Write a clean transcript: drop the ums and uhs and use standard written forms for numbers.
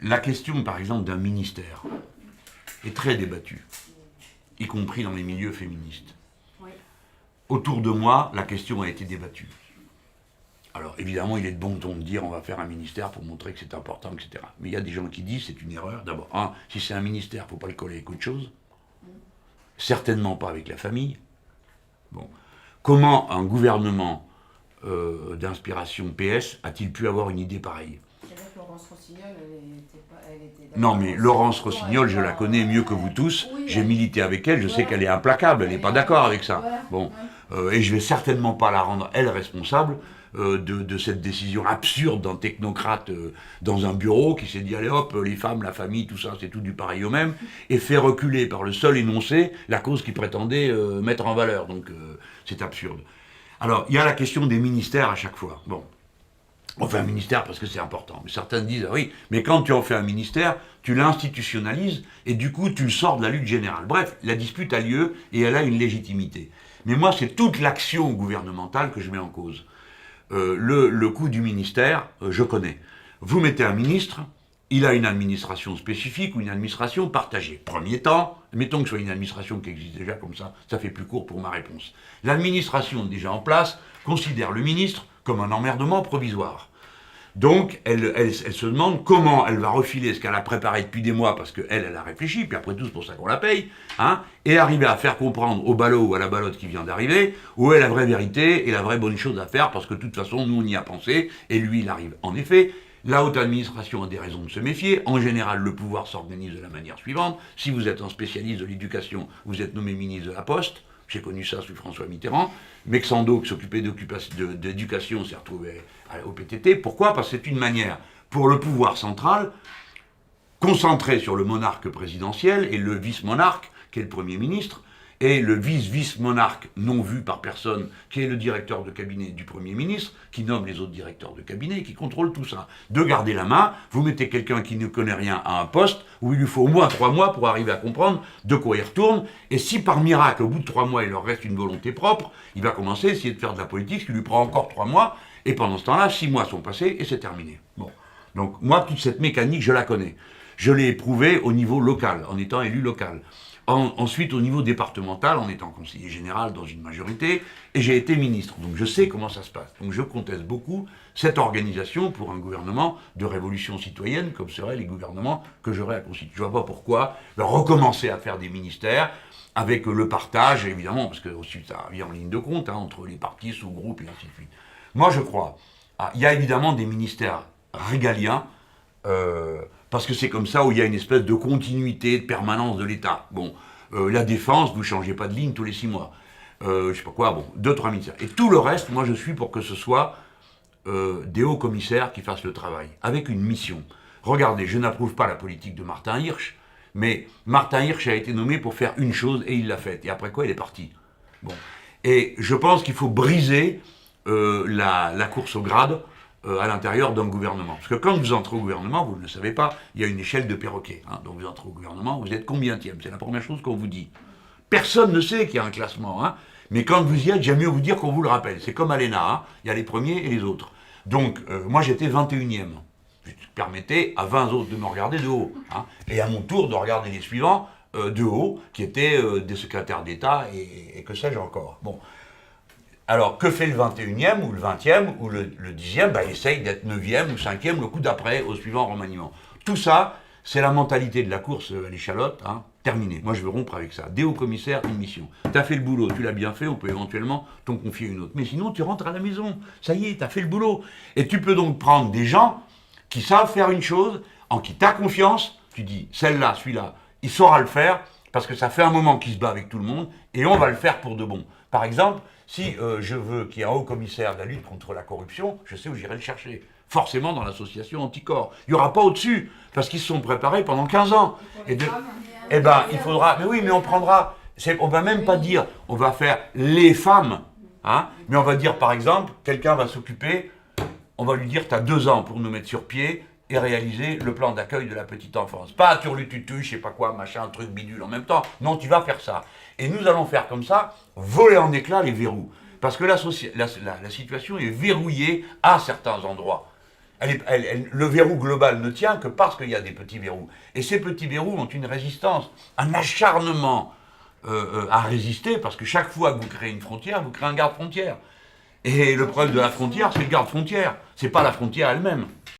la question, par exemple, d'un ministère est très débattue, y compris dans les milieux féministes. Oui. Autour de moi, la question a été débattue. Alors, évidemment, il est de bon ton de dire on va faire un ministère pour montrer que c'est important, etc. Mais il y a des gens qui disent c'est une erreur. D'abord, si c'est un ministère, il ne faut pas le coller avec autre chose. Certainement pas avec la famille. Bon. Comment un gouvernement d'inspiration PS a-t-il pu avoir une idée pareille? C'est-à-dire que Laurence Rossignol, elle était Non, mais Laurence Rossignol, je la connais mieux que vous tous. Oui, J'ai milité avec elle, je sais qu'elle est implacable, elle n'est pas d'accord avec ça. Voilà. Bon. Et je vais certainement pas la rendre, elle, responsable de cette décision absurde d'un technocrate dans un bureau qui s'est dit allez hop, les femmes, la famille, tout ça, c'est tout du pareil au même, et fait reculer par le seul énoncé la cause qu'il prétendait mettre en valeur. Donc c'est absurde. Alors, il y a la question des ministères à chaque fois. Bon. On fait un ministère parce que c'est important. Mais certains disent, ah oui, mais quand tu en fais un ministère, tu l'institutionnalises et du coup, tu le sors de la lutte générale. Bref, la dispute a lieu et elle a une légitimité. Mais moi, c'est toute l'action gouvernementale que je mets en cause. Le coût du ministère, je connais. Vous mettez un ministre, il a une administration spécifique ou une administration partagée. Premier temps, mettons que ce soit une administration qui existe déjà comme ça fait plus court pour ma réponse. L'administration déjà en place considère le ministre comme un emmerdement provisoire. Donc, elle se demande comment elle va refiler ce qu'elle a préparé depuis des mois, parce qu'elle a réfléchi, puis après tout, c'est pour ça qu'on la paye, hein, et arriver à faire comprendre au ballot ou à la ballotte qui vient d'arriver où est la vraie vérité et la vraie bonne chose à faire, parce que de toute façon, nous, on y a pensé, et lui, il arrive. En effet, la haute administration a des raisons de se méfier. En général, le pouvoir s'organise de la manière suivante. Si vous êtes un spécialiste de l'éducation, vous êtes nommé ministre de la Poste. J'ai connu ça sous François Mitterrand. Mexando, qui s'occupait d'éducation, s'est retrouvé au PTT. Pourquoi? Parce que c'est une manière pour le pouvoir central, concentré sur le monarque présidentiel et le vice-monarque, qui est le Premier ministre, et le vice-vice-monarque non vu par personne, qui est le directeur de cabinet du Premier ministre, qui nomme les autres directeurs de cabinet, et qui contrôle tout ça. De garder la main, vous mettez quelqu'un qui ne connaît rien à un poste, où il lui faut au moins 3 mois pour arriver à comprendre de quoi il retourne, et si par miracle, au bout de 3 mois, il leur reste une volonté propre, il va commencer à essayer de faire de la politique, ce qui lui prend encore 3 mois, et pendant ce temps-là, 6 mois sont passés, et c'est terminé. Bon. Donc moi, toute cette mécanique, je la connais. Je l'ai éprouvée au niveau local, en étant élu local. Ensuite, au niveau départemental, en étant conseiller général dans une majorité, et j'ai été ministre. Donc je sais comment ça se passe. Donc je conteste beaucoup cette organisation pour un gouvernement de révolution citoyenne, comme seraient les gouvernements que j'aurais à constituer. Je ne vois pas pourquoi recommencer à faire des ministères avec le partage, évidemment, parce que ensuite ça vient en ligne de compte, hein, entre les partis, sous-groupes, et ainsi de suite. Moi, je crois, il y a évidemment des ministères régaliens, parce que c'est comme ça où il y a une espèce de continuité, de permanence de l'État. Bon, la défense, vous ne changez pas de ligne tous les 6 mois. Je sais pas quoi, bon, 2-3 ministères. Et tout le reste, moi je suis pour que ce soit des hauts commissaires qui fassent le travail, avec une mission. Regardez, je n'approuve pas la politique de Martin Hirsch, mais Martin Hirsch a été nommé pour faire une chose et il l'a faite. Et après quoi, il est parti. Bon. Et je pense qu'il faut briser la course au grade à l'intérieur d'un gouvernement. Parce que quand vous entrez au gouvernement, vous ne le savez pas, il y a une échelle de perroquet. Hein. Donc vous entrez au gouvernement, vous êtes combientième? C'est la première chose qu'on vous dit. Personne ne sait qu'il y a un classement. Hein. Mais quand vous y êtes, j'aime mieux vous dire qu'on vous le rappelle. C'est comme à l'ENA, hein. Il y a les premiers et les autres. Donc moi j'étais 21e. Je permettais à 20 autres de me regarder de haut. Hein. Et à mon tour de regarder les suivants de haut, qui étaient des secrétaires d'État et que sais-je encore. Bon. Alors, que fait le 21e, ou le 20e, ou le 10e? Il essaye d'être 9e ou 5e le coup d'après, au suivant remaniement. Tout ça, c'est la mentalité de la course à l'échalote, hein, terminé. Moi, je veux rompre avec ça. Des hauts commissaires, une mission. Tu as fait le boulot, tu l'as bien fait, on peut éventuellement t'en confier une autre. Mais sinon, tu rentres à la maison. Ça y est, tu as fait le boulot. Et tu peux donc prendre des gens qui savent faire une chose, en qui tu as confiance, tu dis, celle-là, celui-là, il saura le faire, parce que ça fait un moment qu'il se bat avec tout le monde, et on va le faire pour de bon. Par exemple, si je veux qu'il y ait un haut commissaire de la lutte contre la corruption, je sais où j'irai le chercher. Forcément dans l'association Anticorps. Il n'y aura pas au-dessus, parce qu'ils se sont préparés pendant 15 ans. Et il faudra... Mais oui, mais on prendra... On ne va même pas dire, on va faire les femmes, hein, mais on va dire, par exemple, quelqu'un va s'occuper, on va lui dire, tu as 2 ans pour nous mettre sur pied et réaliser le plan d'accueil de la petite enfance. Pas turlututu, je sais pas quoi, machin, un truc bidule en même temps. Non, tu vas faire ça. Et nous allons faire comme ça, voler en éclats les verrous. Parce que la situation est verrouillée à certains endroits. Le verrou global ne tient que parce qu'il y a des petits verrous. Et ces petits verrous ont une résistance, un acharnement à résister, parce que chaque fois que vous créez une frontière, vous créez un garde-frontière. Et le problème de la frontière, c'est le garde-frontière. C'est pas la frontière elle-même.